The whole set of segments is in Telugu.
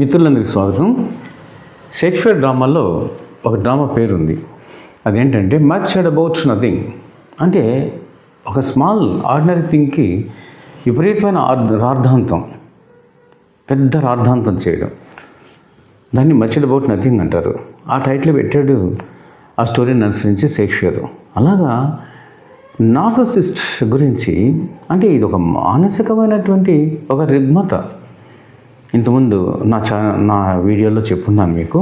మిత్రులందరికీ స్వాగతం. షేక్స్పియర్ డ్రామాలో ఒక డ్రామా పేరుంది. అదేంటంటే మచ్ అబౌట్ నథింగ్. అంటే ఒక స్మాల్ ఆర్డినరీ థింగ్కి విపరీతమైన రార్థాంతం, పెద్ద రార్థాంతం చేయడం, దాన్ని మచ్ అబౌట్ నథింగ్ అంటారు. ఆ టైటిల్ పెట్టాడు ఆ స్టోరీని అనుసరించి షేక్స్పియర్. అలాగా నార్సిసిస్ట్ గురించి, అంటే ఇది ఒక మానసికమైనటువంటి ఒక రుగ్మత. ఇంతకుముందు నా వీడియోలో చెప్పున్నాను మీకు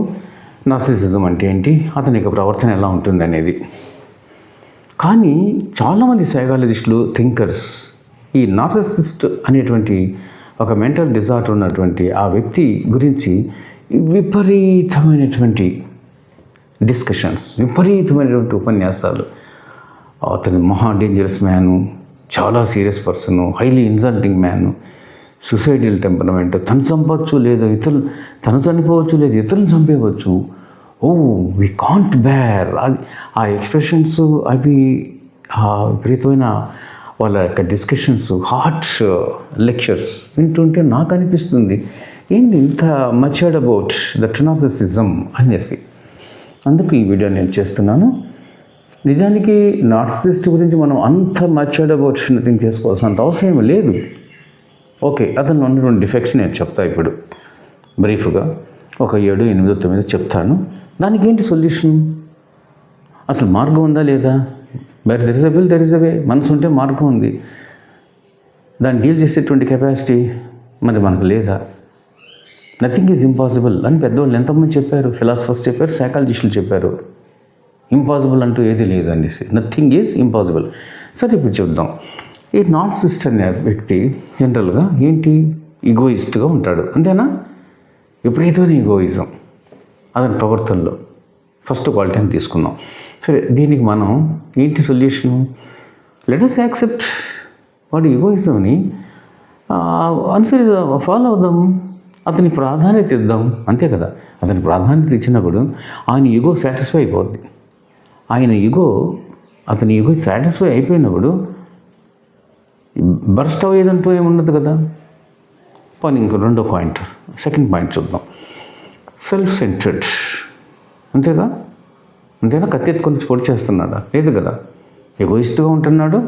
నార్సిసిజం అంటే ఏంటి, అతని యొక్క ప్రవర్తన ఎలా ఉంటుంది అనేది. కానీ చాలామంది సైకాలజిస్టులు, థింకర్స్ ఈ నార్సిసిస్ట్ అనేటువంటి ఒక మెంటల్ డిజార్డర్ ఉన్నటువంటి ఆ వ్యక్తి గురించి విపరీతమైనటువంటి డిస్కషన్స్, విపరీతమైనటువంటి ఉపన్యాసాలు. అతను మహా డేంజరస్ మ్యాను, చాలా serious person, highly insulting man, suicidal temperament, తను చంపవచ్చు లేదా తను చనిపోవచ్చు లేదా ఇతరులను చంపేయవచ్చు. వి కాంట్ బేర్ అది ఆ ఎక్స్ప్రెషన్స్, అవి విపరీతమైన వాళ్ళ యొక్క డిస్కషన్స్, హార్ట్ లెక్చర్స్ వింటుంటే నాకు అనిపిస్తుంది ఏంటి ఇంత మచ్ అబౌట్ దట్ నార్సిసిజం అనేసి. అందుకు ఈ వీడియో నేను చేస్తున్నాను. నిజానికి నార్సిసిస్ట్ గురించి మనం అంత మచ్ అబౌట్ థింక్ చేసుకోవాల్సినంత అవసరం ఏమీ లేదు. ఓకే, అతను ఉన్నటువంటి డిఫెక్ట్స్ నేను చెప్తా ఇప్పుడు బ్రీఫ్గా ఒక 7, 8, 9 చెప్తాను. దానికి ఏంటి సొల్యూషన్, అసలు మార్గం ఉందా లేదా? There is a will, there is a way. మనసు ఉంటే మార్గం ఉంది. దాన్ని డీల్ చేసేటువంటి కెపాసిటీ మరి మనకు లేదా? నథింగ్ ఈజ్ ఇంపాసిబుల్ అని పెద్దవాళ్ళు ఎంతమంది చెప్పారు, ఫిలాసఫర్స్ చెప్పారు, సైకాలజిస్టులు చెప్పారు. ఇంపాసిబుల్ అంటూ ఏది లేదు అనేసి, నథింగ్ ఈజ్ ఇంపాసిబుల్. సరే, ఇప్పుడు చూద్దాం. ఈ నార్సిసిస్ట్ అనే వ్యక్తి జనరల్గా ఏంటి, ఈగోయిస్ట్గా ఉంటాడు, అంతేనా? విపరీతమైన ఈగోయిజం అతని ప్రవర్తనలో ఫస్ట్ క్వాలిటీని తీసుకుందాం. సరే, దీనికి మనం ఏంటి సొల్యూషను? లెట్ us యాక్సెప్ట్ వాడి ఈగోయిజంని ఫాలో అవుదాం, అతని ప్రాధాన్యత ఇద్దాం, అంతే కదా. అతని ప్రాధాన్యత ఇచ్చినప్పుడు ఆయన ఈగో సాటిస్ఫై అయిపోద్ది. అతని ఈగో సాటిస్ఫై అయిపోయినప్పుడు బర్స్ట్ అయ్యేదంటూ ఏముండదు కదా. పోనీ ఇంకో రెండో పాయింట్, సెకండ్ పాయింట్ చూద్దాం. సెల్ఫ్ సెంటర్డ్, అంతేనా? కత్తెత్తుకొని పొడి చేస్తున్నాడా? లేదు కదా. ఎగోయిస్ట్గా ఉంటున్నాడు,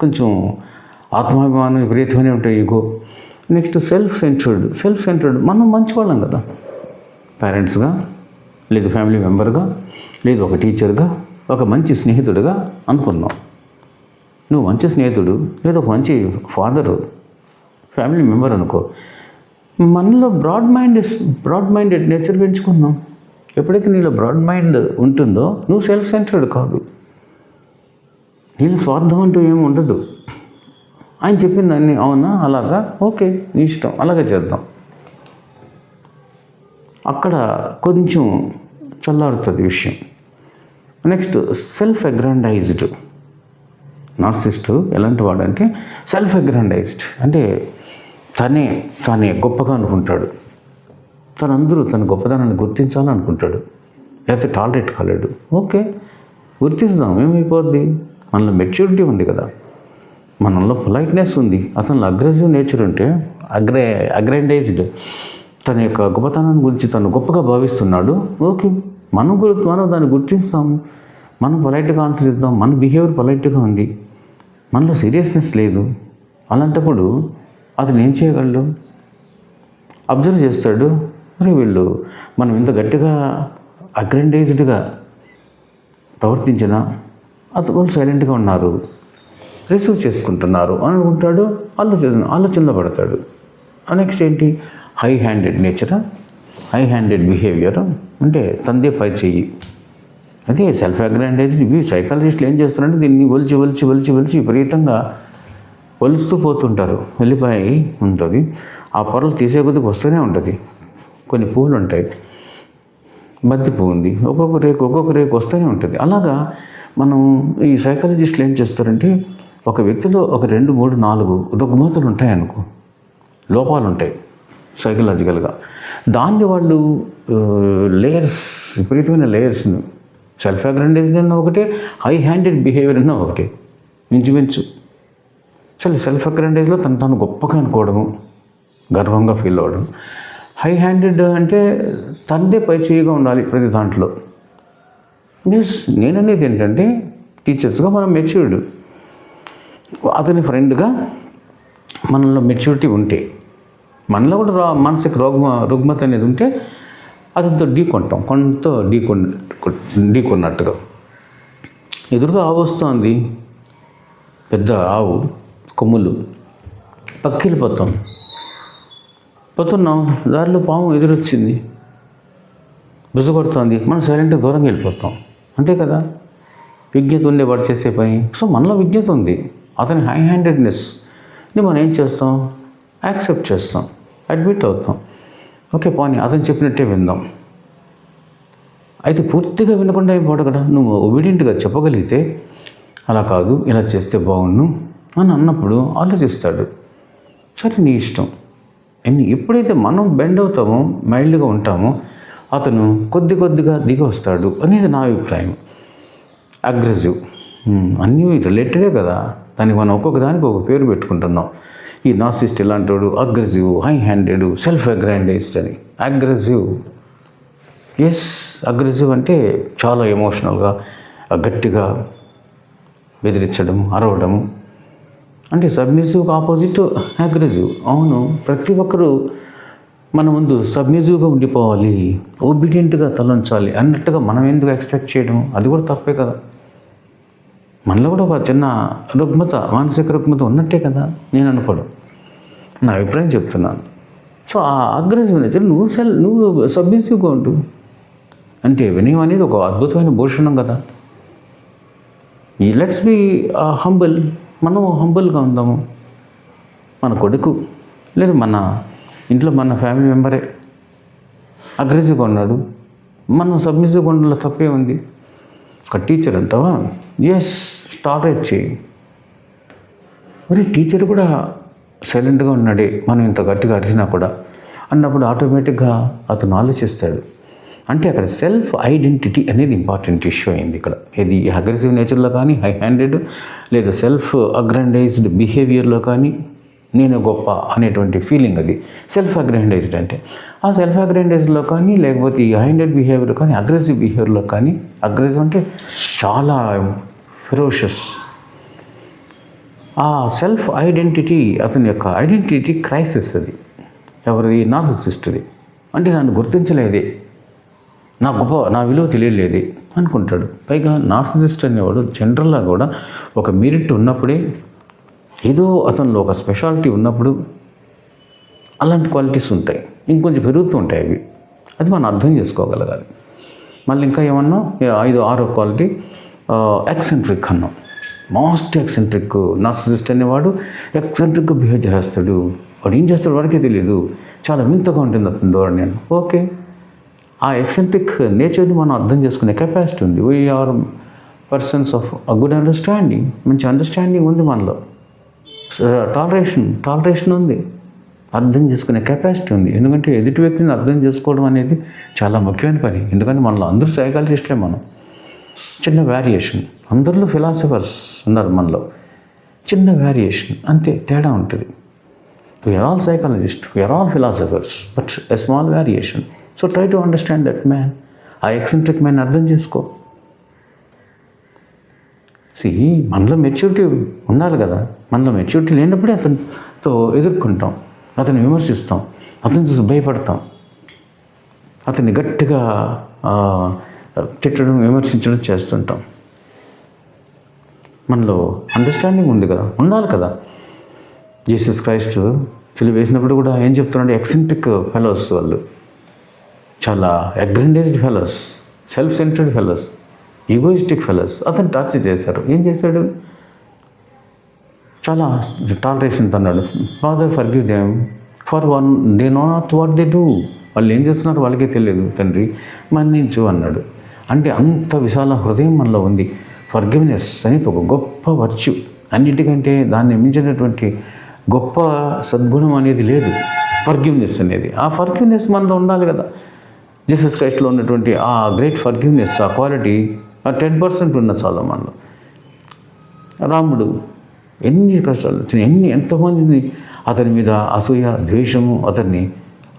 కొంచెం ఆత్మాభిమానం విపరీతమైన ఉంటాయి ఈగో. Next self centred. మనం మంచివాళ్ళం కదా, పేరెంట్స్గా, లేదు ఫ్యామిలీ మెంబర్గా, లేదు ఒక టీచర్గా, ఒక మంచి స్నేహితుడిగా అనుకున్నాం. నువ్వు మంచి స్నేహితుడు, లేదా ఒక మంచి ఫాదరు, ఫ్యామిలీ మెంబర్ అనుకో. మనలో బ్రాడ్ మైండెడ్ నేచర్ పెంచుకున్నాం. ఎప్పుడైతే నీలో బ్రాడ్ మైండ్ ఉంటుందో నువ్వు సెల్ఫ్ సెంటర్డ్ కాదు. నీళ్ళు స్వార్థం అంటూ ఏమి ఉండదు. ఆయన చెప్పింది అన్నీ అవునా, అలాగా, ఓకే, నీ ఇష్టం, అలాగే చేద్దాం. అక్కడ కొంచెం చల్లారుతుంది విషయం. Next self అగ్రాండైజ్డ్. నార్సిసిస్ట్ ఎలాంటి వాడంటే సెల్ఫ్ అగ్రాండైజ్డ్, అంటే తానే గొప్పగా అనుకుంటాడు. అందరూ తన గొప్పదనాన్ని గుర్తించాలనుకుంటాడు, లేకపోతే టాలరేట్ కాలేడు. ఓకే, గుర్తిస్తాం, ఏమైపోద్ది? మనలో మెచ్యూరిటీ ఉంది కదా, మనలో పొలైట్నెస్ ఉంది. అతనిలో అగ్రెసివ్ నేచర్ ఉంటే అగ్రాండైజ్డ్, తన యొక్క గొప్పతనాన్ని గురించి తను గొప్పగా భావిస్తున్నాడు. ఓకే, మనం దాన్ని గుర్తిస్తాము, మనం పొలైట్గా ఆన్సర్ ఇద్దాం. మన బిహేవియర్ పొలైట్గా ఉంది, మనలో సీరియస్నెస్ లేదు. అలాంటప్పుడు అతను ఏం చేయగలడు? అబ్జర్వ్ చేస్తాడు, మరి వీళ్ళు మనం ఇంత గట్టిగా అగ్రాండైజ్డ్గా ప్రవర్తించినా వాళ్ళు సైలెంట్గా ఉన్నారు, రిసీవ్ చేసుకుంటున్నారు అని అనుకుంటాడు. ఆలోచనలో పడతాడు. నెక్స్ట్ ఏంటి? హై హ్యాండెడ్ బిహేవియర్, అంటే తందే పై చెయ్యి. అదే సెల్ఫ్ అగ్రాండైజ్డ్. ఇవి సైకాలజిస్టులు ఏం చేస్తారంటే దీన్ని ఒలిచి విపరీతంగా ఒలుస్తూ పోతుంటారు. వెళ్ళిపోయి ఉంటుంది, ఆ పొరలు తీసే కొద్దికి వస్తూనే ఉంటుంది. కొన్ని పువ్వులు ఉంటాయి, బంతి పువ్వు ఉంది, ఒక్కొక్క రేకు వస్తూనే ఉంటుంది. అలాగా మనం ఈ సైకాలజిస్టులు ఏం చేస్తారంటే ఒక వ్యక్తిలో ఒక 2, 3, 4 రుగ్మతలు ఉంటాయనుకో, లోపాలు ఉంటాయి సైకలాజికల్గా. దాన్ని వాళ్ళు విపరీతమైన లేయర్స్ను, సెల్ఫ్ అగ్రాండైజ్డ్ అన్న ఒకటే, హై హ్యాండెడ్ బిహేవియర్ అన్న ఒకటే, ఇంచుమించు. సెల్ఫ్ అగ్రాండైజ్లో తను గొప్పగా అనుకోవడము, గర్వంగా ఫీల్ అవ్వడం. హై హ్యాండెడ్ అంటే తనదే పై చేయిగా ఉండాలి ప్రతి దాంట్లో. మీన్స్ నేననేది ఏంటంటే టీచర్స్గా మనం మెచ్యూర్డ్, అతని ఫ్రెండ్గా మనలో మెచ్యూరిటీ ఉంటే, మనలో కూడా మానసిక రుగ్మత అనేది ఉంటే అతనితో ఢీకొంటాం, కొంత ఢీకొన్నట్టుగా. ఎదురుగా ఆవు వస్తుంది, పెద్ద ఆవు, కొమ్ములు, పక్కిలిపోతాం, పోతున్నాం, దారిలో పాము ఎదురొచ్చింది, బుసగొడుతుంది, మనం సైలెంట్గా దూరంగా వెళ్ళిపోతాం. అంతే కదా విజ్ఞత ఉండేవాడు చేసే పని. సో మనలో విజ్ఞత ఉంది, అతని హై హ్యాండెడ్నెస్ని మనం ఏం చేస్తాం, యాక్సెప్ట్ చేస్తాం, అడ్మిట్ అవుతాం. ఓకే పోనీ అతను చెప్పినట్టే విందాం. అయితే పూర్తిగా వినకుండా అయిపోవడం కదా. నువ్వు ఒబీడియంట్గా చెప్పగలిగితే అలా కాదు ఇలా చేస్తే బాగుండు అని అన్నప్పుడు ఆలోచిస్తాడు. సరే నీ ఇష్టం. ఎప్పుడైతే మనం బెండ్ అవుతామో, మైల్డ్గా ఉంటామో, అతను కొద్దిగా దిగి వస్తాడు అనేది నా అభిప్రాయం. అగ్రెసివ్ అన్నీ రిలేటెడే కదా, దానికి మనం ఒక్కొక్క దానికి ఒక పేరు పెట్టుకుంటున్నాం. ఈ నార్సిస్ట్ ఇలాంటి వాడు aggressive, high handed, self aggrandised అని. అగ్రెసివ్, ఎస్, అగ్రెసివ్ అంటే చాలా ఎమోషనల్గా గట్టిగా బెదిరించడం, అరవడము. అంటే సబ్మిసివ్కి ఆపోజిట్ అగ్రెసివ్. అవును, ప్రతి ఒక్కరూ మన ముందు సబ్మిసివ్గా ఉండిపోవాలి, ఒబీడియంట్గా తలంచాలి అన్నట్టుగా మనం ఎందుకు ఎక్స్పెక్ట్ చేయడం? అది కూడా తప్పే కదా. మనలో కూడా ఒక చిన్న రుగ్మత, మానసిక రుగ్మత ఉన్నట్టే కదా నేను అనుకోవడం, నా అభిప్రాయం చెప్తున్నాను. సో ఆ అగ్రెసివ్ నేచర్ నువ్వు సబ్మిసివ్గా ఉండు అంటే వినయం అనేది ఒక అద్భుతమైన భూషణం కదా. ఈ లెట్స్ బి హంబుల్, మనం హంబుల్గా ఉందాము. మన కొడుకు లేదు మన ఇంట్లో మన ఫ్యామిలీ మెంబరే అగ్రెసివ్గా ఉన్నాడు, మనం సబ్మిసివ్గా ఉండడంలో తప్పే ఉంది. ఒక టీచర్ అంటావా, ఎస్ టాలరేట్ చేయి. మరి టీచర్ కూడా సైలెంట్గా ఉన్నాడే, మనం ఇంత గట్టిగా అరిచినా కూడా అన్నప్పుడు ఆటోమేటిక్గా అతను ఆలోచిస్తాడు. అంటే అక్కడ సెల్ఫ్ ఐడెంటిటీ అనేది ఇంపార్టెంట్ ఇష్యూ అయింది ఇక్కడ. ఇది అగ్రెసివ్ నేచర్లో కానీ, హై హ్యాండెడ్ లేదా సెల్ఫ్ అగ్రాండైజ్డ్ బిహేవియర్లో కానీ నేను గొప్ప అనేటువంటి ఫీలింగ్, అది సెల్ఫ్ అగ్రాండైజ్డ్ అంటే. ఆ సెల్ఫ్ అగ్రాండైజ్డ్లో కానీ, లేకపోతే ఈ హై హ్యాండెడ్ బిహేవియర్లో కానీ, అగ్రెసివ్ బిహేవియర్లో కానీ, అగ్రెసివ్ అంటే చాలా ఫెరోషియస్. ఆ సెల్ఫ్ ఐడెంటిటీ, అతని యొక్క ఐడెంటిటీ క్రైసిస్ అది. ఎవరిది? నార్సిసిస్ట్ది. అంటే నన్ను గుర్తించలేదే, నా విలువ తెలియలేదే అనుకుంటాడు. పైగా నార్సిసిస్ట్ అనేవాడు జనరల్గా కూడా ఒక మెరిట్ ఉన్నప్పుడే, ఏదో అతనిలో ఒక స్పెషాలిటీ ఉన్నప్పుడు అలాంటి క్వాలిటీస్ ఉంటాయి, ఇంకొంచెం పెరుగుతూ ఉంటాయి అవి. అది మనం అర్థం చేసుకోగలగాలి. మళ్ళీ ఇంకా ఏమన్నా 5-6 క్వాలిటీ ఎక్సెంట్రిక్ అన్నాం. మోస్ట్ ఎక్సెంట్రిక్ నార్సిసిస్ట్ అనేవాడు ఎక్సెంట్రిక్గా బిహేవ్ చేస్తాడు. వాడు ఏం చేస్తాడు వాడికే తెలియదు, చాలా వింతగా ఉంటుంది అతని ధోరణి. ఓకే, ఆ ఎక్సెంట్రిక్ నేచర్ని మనం అర్థం చేసుకునే కెపాసిటీ ఉంది. We are persons of good understanding, మంచి అండర్స్టాండింగ్ ఉంది మనలో, టాలరేషన్ ఉంది, అర్థం చేసుకునే కెపాసిటీ ఉంది. ఎందుకంటే ఎదుటి వ్యక్తిని అర్థం చేసుకోవడం అనేది చాలా ముఖ్యమైన పని. ఎందుకంటే మనలో అందరూ సైకాలజిస్టులే. మనం చిన్న వేరియేషన్, అందరిలో ఫిలాసఫర్స్ ఉన్నారు మనలో, చిన్న వేరియేషన్ అంతే, తేడా ఉంటుంది. We are all psychologist, we are all philosophers, but a small variation. So try to understand that man. ఆ ఎక్సెంట్రిక్ మ్యాన్ అర్థం చేసుకో. మనలో మెచ్యూరిటీ ఉండాలి కదా. మనలో మెచ్యూరిటీ లేనప్పుడే అతనితో ఎదుర్కొంటాం, అతన్ని విమర్శిస్తాం, అతన్ని చూసి భయపడతాం, అతన్ని గట్టిగా తిట్టడం, విమర్శించడం చేస్తుంటాం. మనలో అండర్స్టాండింగ్ ఉంది కదా, ఉండాలి కదా. జీసస్ క్రైస్ట్ సిలువ వేసినప్పుడు కూడా ఏం చెప్తున్నాడు? ఎక్సెంట్రిక్ ఫెలోస్ వాళ్ళు, చాలా aggrandized fellows, self centred fellows, egoistic fellows అతను టార్చర్ చేశారు. ఏం చేశాడు? చాలా టాలరేషన్తో అన్నాడు, father forgive them for they know not what they do. వాళ్ళు ఏం చేస్తున్నారు వాళ్ళకే తెలియదు, తండ్రి మన్నించు అన్నాడు. అంటే అంత విశాల హృదయం మనలో ఉంది. ఫర్గివ్నెస్ అనేది ఒక గొప్ప వర్చ్యూ. అన్నిటికంటే దాన్ని మించినటువంటి గొప్ప సద్గుణం అనేది లేదు, ఫర్గివ్నెస్ అనేది. ఆ ఫర్గివ్నెస్ మనలో ఉండాలి కదా. జీసస్ క్రైస్ట్లో ఉన్నటువంటి ఆ గ్రేట్ ఫర్గివ్నెస్, ఆ క్వాలిటీ 10% ఉన్న చాలా మనలో. రాముడు ఎన్ని కష్టాలు వచ్చినాయి, ఎంతమందిని అతని మీద అసూయ, ద్వేషము, అతన్ని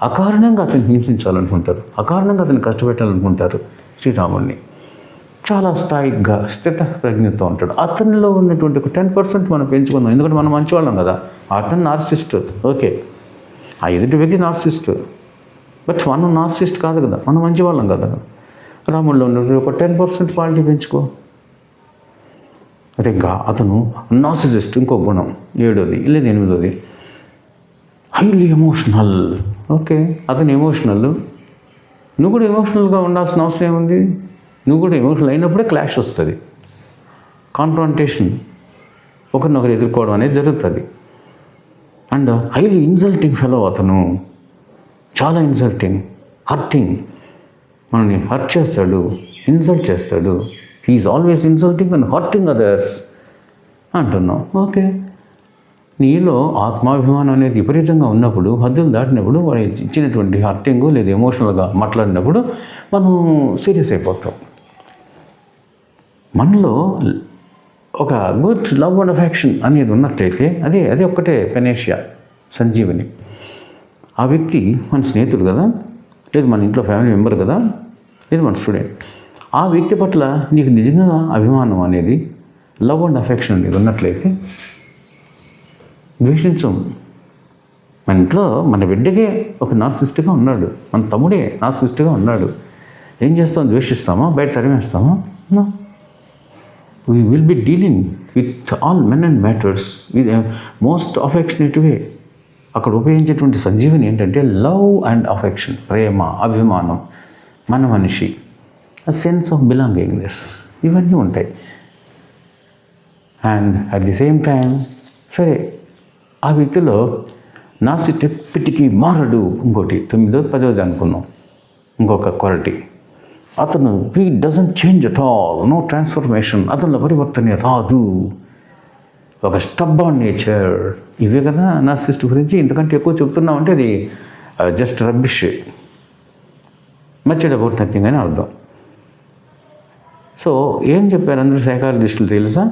అకారణంగా అతన్ని హింసించాలనుకుంటారు, అకారణంగా అతన్ని కష్టపెట్టాలనుకుంటారు శ్రీరాముడిని. చాలా స్థాయిగా స్థిత ప్రజ్ఞతో ఉంటాడు. అతనిలో ఉన్నటువంటి ఒక 10% మనం పెంచుకుందాం, ఎందుకంటే మనం మంచివాళ్ళం కదా. అతను నార్సిస్ట్, ఓకే, ఆ ఎదుటి వ్యక్తి నార్సిస్ట్, బట్ మనం నార్సిస్ట్ కాదు కదా, మనం మంచివాళ్ళం కదా. రాముడిలో ఉన్నటువంటి ఒక 10% క్వాలిటీ పెంచుకో. అదే ఇంకా అతను నార్సిసిస్ట్, ఇంకో గుణం 7వది లేదా 8వది, హైలీ ఎమోషనల్. ఓకే, అతను ఎమోషనల్, నువ్వు కూడా ఎమోషనల్గా ఉండాల్సిన అవసరం ఏముంది? నువ్వు కూడా ఎమోషనల్ అయినప్పుడే క్లాష్ వస్తుంది, కాన్ఫ్రంటేషన్, ఒకరినొకరు ఎదుర్కోవడం అనేది జరుగుతుంది. అండ్ హైలీ ఇన్సల్టింగ్ ఫెలో అతను, చాలా ఇన్సల్టింగ్, హర్టింగ్, మనల్ని హర్ట్ చేస్తాడు, ఇన్సల్ట్ చేస్తాడు. He's always insulting and hurting others అంటున్నాం. ఓకే, నీలో ఆత్మాభిమానం అనేది విపరీతంగా ఉన్నప్పుడు, హద్దులు దాటినప్పుడు, వాడు ఇచ్చినటువంటి హర్టింగ్ లేదా ఎమోషనల్గా మాట్లాడినప్పుడు మనం సీరియస్ అయిపోతాం. మనలో ఒక గుడ్ లవ్ అండ్ అఫెక్షన్ అనేది ఉన్నట్లయితే అదే ఒక్కటే పెనేషియా, సంజీవని. ఆ వ్యక్తి మన స్నేహితుడు కదా, లేదు మన ఇంట్లో ఫ్యామిలీ మెంబర్ కదా, లేదు మన స్టూడెంట్, ఆ వ్యక్తి పట్ల నీకు నిజంగా అభిమానం అనేది, లవ్ అండ్ అఫెక్షన్ అనేది ఉన్నట్లయితే ద్వేషించం. మన ఇంట్లో మన బిడ్డకే ఒక నార్సిస్ట్గా ఉన్నాడు, మన తమ్ముడే నార్సిస్ట్గా ఉన్నాడు, ఏం చేస్తాం? ద్వేషిస్తామా? బయట తరిమేస్తామా? No. We will be dealing with all men and matters with a most affectionate way. అక్కడ ఉపయోగించేటువంటి సంజీవని ఏంటంటే లవ్ అండ్ అఫెక్షన్, ప్రేమ, అభిమానం, మన మనిషి, ఆ సెన్స్ ఆఫ్ బిలాంగింగ్నెస్, ఇవన్నీ ఉంటాయి. And at the same time సరే, ఆ వ్యక్తిలో నార్సిస్ట్ ఎప్పటికీ మారడు. ఇంకోటి 9వ 10వది అనుకున్నాం, ఇంకొక క్వాలిటీ, అతను he doesn't change at all, no transformation, అతనిలో పరివర్తనే రాదు, ఒక స్టబ్బాన్ నేచర్. ఇవే కదా నార్సిస్ట్ గురించి. ఇంతకంటే ఎక్కువ చెప్తున్నామంటే అది just rubbish, much about nothing అని అర్థం. సో ఏం చెప్పారు అందరూ సైకాలజిస్టులు తెలుసా?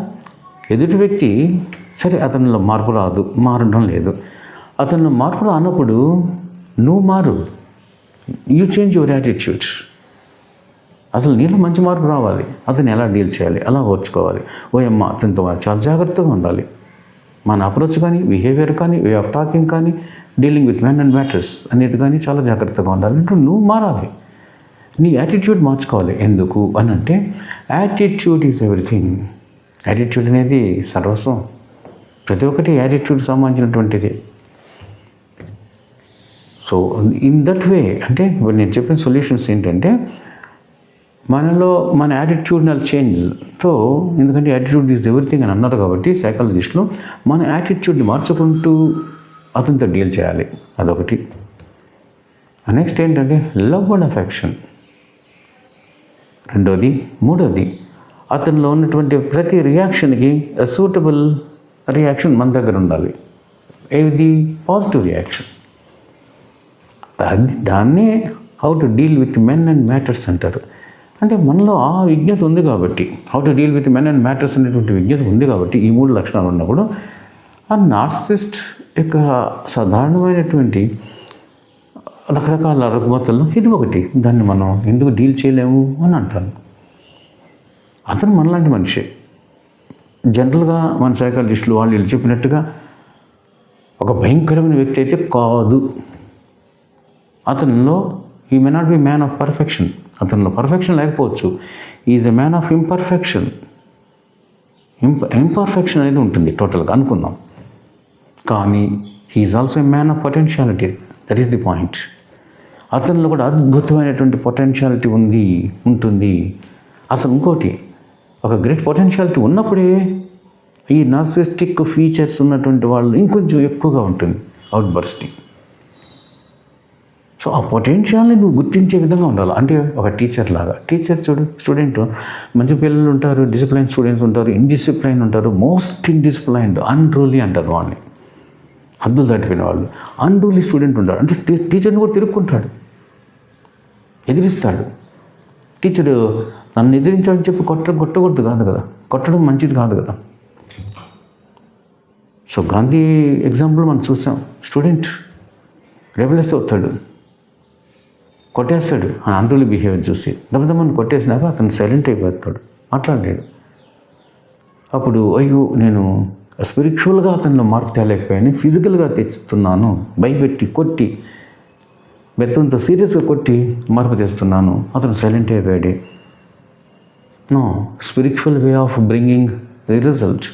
ఎదుటి వ్యక్తి సరే అతనిలో మార్పు రాదు, మారడం లేదు, అతనిలో మార్పు రానప్పుడు నువ్వు మారు, యూ చేంజ్ యువర్ యాటిట్యూడ్. అసలు నీలో మంచి మార్పు రావాలి, అతను ఎలా డీల్ చేయాలి, ఎలా ఓర్చుకోవాలి, ఓయమ్మ అతనితో చాలా జాగ్రత్తగా ఉండాలి. మన అప్రోచ్ కానీ, బిహేవియర్ కానీ, వే ఆఫ్ టాకింగ్ కానీ, dealing with men and matters అనేది కానీ చాలా జాగ్రత్తగా ఉండాలి. అంటే నువ్వు మారాలి, నీ యాటిట్యూడ్ మార్చుకోవాలి. ఎందుకు అని అంటే యాటిట్యూడ్ ఈజ్ ఎవ్రీథింగ్. యాటిట్యూడ్ అనేది సర్వస్వం, ప్రతి ఒక్కటి యాటిట్యూడ్ సంబంధించినటువంటిది. సో ఇన్ దట్ వే అంటే నేను చెప్పిన సొల్యూషన్స్ ఏంటంటే మనలో మన యాటిట్యూడ్నల్ చేంజ్తో, ఎందుకంటే యాటిట్యూడ్ ఈజ్ ఎవ్రీథింగ్ అని అన్నారు కాబట్టి సైకాలజిస్టులు, మన యాటిట్యూడ్ని మార్చుకుంటూ అతనితో డీల్ చేయాలి. అదొకటి. నెక్స్ట్ ఏంటంటే లవ్ అండ్ అఫెక్షన్, రెండోది. మూడోది, అతనిలో ఉన్నటువంటి ప్రతి రియాక్షన్కి సూటబుల్ రియాక్షన్ మన దగ్గర ఉండాలి. ఏది? Positive reaction. దాన్నే how to deal with men and matters అంటారు. అంటే మనలో ఆ విజ్ఞత ఉంది కాబట్టి, how to deal with men and matters అనేటువంటి విజ్ఞత ఉంది కాబట్టి, ఈ 3 లక్షణాలు ఉన్నప్పుడు ఆ నార్సిస్ట్ యొక్క సాధారణమైనటువంటి రకరకాల రుగ్మతల్లో ఇది ఒకటి. దాన్ని మనం ఎందుకు డీల్ చేయలేము అని అంటాను. అతను మనలాంటి మనిషి. జనరల్గా మన సైకాలజిస్టులు వాళ్ళు చెప్పినట్టుగా ఒక భయంకరమైన వ్యక్తి అయితే కాదు. అతనిలో ఈ may not be man of perfection, అతనిలో పర్ఫెక్షన్ లేకపోవచ్చు, is a man of imperfection. Imperfection అనేది ఉంటుంది టోటల్గా అనుకుందాం, కానీ he's also a man of potentiality. That is the point. అతనిలో కూడా అద్భుతమైనటువంటి పొటెన్షియాలిటీ ఉంటుంది. అసలు ఇంకోటి, ఒక గ్రేట్ పొటెన్షియాలిటీ ఉన్నప్పుడే ఈ నార్సిస్టిక్ ఫీచర్స్ ఉన్నటువంటి వాళ్ళు ఇంకొంచెం ఎక్కువగా ఉంటుంది అవుట్ బర్స్టింగ్. సో ఆ పొటెన్షియల్ని నువ్వు గుర్తించే విధంగా ఉండాలి. అంటే ఒక టీచర్ లాగా. టీచర్ చూడు, స్టూడెంట్, మంచి పిల్లలు ఉంటారు, డిసిప్లైన్ స్టూడెంట్స్ ఉంటారు, ఇండిసిప్లైన్ ఉంటారు, మోస్ట్ ఇండిసిప్లైన్డ్, అన్రూలీ అంటారు వాళ్ళని, హద్దులు దాటిపోయిన వాళ్ళు. అన్రూలీ స్టూడెంట్ ఉంటాడు, అంటే టీచర్ని కూడా తిరుక్కుంటాడు, ఎదిరిస్తాడు. టీచరు నన్ను ఎదిరించాలని చెప్పి కొట్టకూడదు కాదు కదా, కొట్టడం మంచిది కాదు కదా. సో గాంధీ ఎగ్జాంపుల్ మనం చూసాం. స్టూడెంట్ రెబెలస్ అవుతాడు, కొట్టేస్తాడు ఆ అన్రూలీ బిహేవియర్ చూసి. దెబ్బదమ్మని కొట్టేసినాక అతను సైలెంట్ అయిపోతాడు, మాట్లాడాడు. అప్పుడు అయ్యో నేను స్పిరిచువల్గా అతనిలో మార్పు తేలేకపోయాను, ఫిజికల్గా తెస్తున్నాను, భయపెట్టి కొట్టి బెత్తంతో సీరియస్గా కొట్టి మార్పు తెస్తున్నాను. అతను సైలెంట్ అయిపోయాడు. No, spiritual way of bringing the result,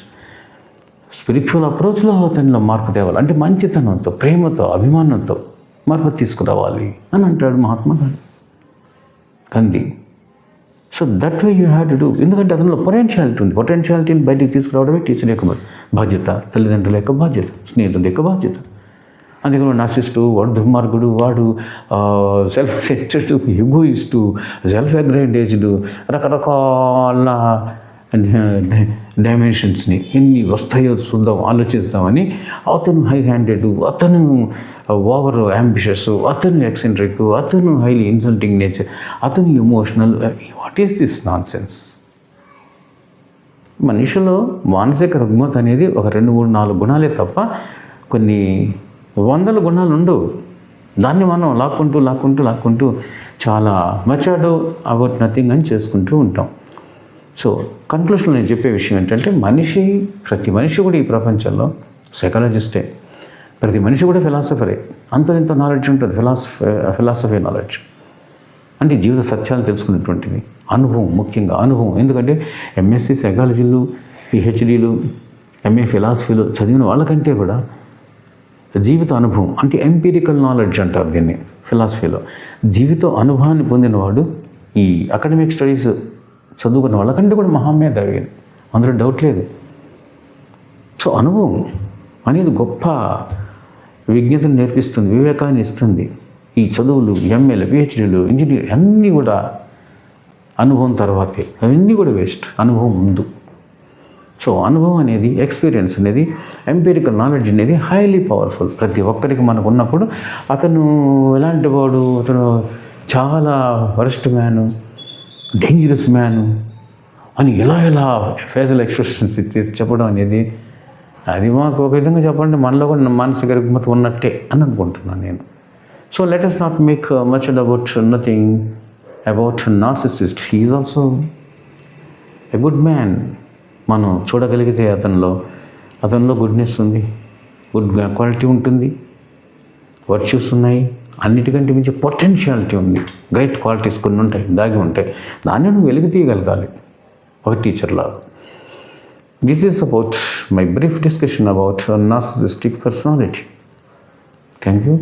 spiritual అప్రోచ్లో అతనిలో మార్పు తేవాలి అంటే మంచితనంతో, ప్రేమతో, అభిమానంతో మార్పు తీసుకురావాలి అని అంటాడు Mahatma Gandhi. So that way you have to do. ఎందుకంటే అతనిలో పొటెన్షియాలిటీ ఉంది. పొటెన్షియాలిటీని బయటికి తీసుకురావడమే టీచర్ యొక్క బాధ్యత, తల్లిదండ్రుల యొక్క బాధ్యత, స్నేహితుల యొక్క బాధ్యత. అందుకని నార్సిస్టు, వాడు దుర్మార్గుడు, వాడు సెల్ఫ్ సెంటర్డ్, ఎగోయిస్టు, సెల్ఫ్ అగ్రైండేజ్డ్, రకరకాల డైమెన్షన్స్ని ఎన్ని వస్తాయో చూద్దాం, ఆలోచిస్తామని అతను హై హ్యాండెడ్, అతను ఓవర్ అంబిషియస్, అతను ఎక్సెంట్రిక్, అతను హైలీ ఇన్సల్టింగ్ నేచర్, అతను emotional. What is this non sense? మనిషిలో మానసిక రుగ్మత అనేది ఒక 2, 3, 4 గుణాలే తప్ప కొన్ని వందల గుణాలు ఉండవు. దాన్ని మనం లాక్కుంటూ చాలా మచాడో అబౌట్ నథింగ్ అని చేసుకుంటూ ఉంటాం. సో కన్క్లూషన్లో నేను చెప్పే విషయం ఏంటంటే ప్రతి మనిషి కూడా ఈ ప్రపంచంలో సైకాలజిస్టే, ప్రతి మనిషి కూడా ఫిలాసఫరే. ఇంత నాలెడ్జ్ ఉంటుంది, ఫిలాసఫీ నాలెడ్జ్ అంటే జీవిత సత్యాలు తెలుసుకునేటువంటిది. అనుభవం, ముఖ్యంగా అనుభవం. ఎందుకంటే ఎంఎస్సి సైకాలజీలు, పిహెచ్డీలు, ఎంఏ ఫిలాసఫీలు చదివిన వాళ్ళకంటే కూడా జీవిత అనుభవం అంటే ఎంపీరికల్ నాలెడ్జ్ అంటారు దీన్ని ఫిలాసఫీలో. జీవిత అనుభవాన్ని పొందినవాడు ఈ అకాడమిక్ స్టడీస్ చదువుకున్న వాళ్ళకంటే కూడా మహామేధావి, అందులో డౌట్ లేదు. సో అనుభవం అనేది గొప్ప విజ్ఞతను నేర్పిస్తుంది, వివేకాన్ని ఇస్తుంది. ఈ చదువులు, ఎంఏలు, పిహెచ్డీలు, ఇంజనీర్ అన్నీ కూడా అనుభవం తర్వాతే, అవన్నీ కూడా వేస్ట్ అనుభవం ముందు. సో అనుభవం అనేది, ఎక్స్పీరియన్స్ అనేది, ఎంపీరికల్ నాలెడ్జ్ అనేది హైలీ పవర్ఫుల్. ప్రతి ఒక్కరికి మనకు ఉన్నప్పుడు అతను ఎలాంటి వాడు, అతను చాలా వరస్ట్ మ్యాను, డేంజరస్ మ్యాను అని ఎలా ఫేజల్ ఎక్స్ప్రెషన్స్ ఇచ్చేసి చెప్పడం అనేది, అది మాకు ఒక విధంగా చెప్పాలంటే మనలో కూడా మానసిక రుగ్మత ఉన్నట్టే అని అనుకుంటున్నాను నేను. So let us not make much about nothing about narcissist. He is also a good man. మనం చూడగలిగితే అతనిలో గుడ్నెస్ ఉంది, గుడ్ క్వాలిటీ ఉంటుంది, వర్చ్యూస్ ఉన్నాయి, అన్నిటికంటే మించి పొటెన్షియాలిటీ ఉంది, గ్రేట్ క్వాలిటీస్ కొన్ని ఉంటాయి, దాగి ఉంటాయి. దాన్ని నువ్వు వెలికి తీయగలగాలి ఒక టీచర్లాగా. This is about my brief discussion about narcissistic personality. Thank you.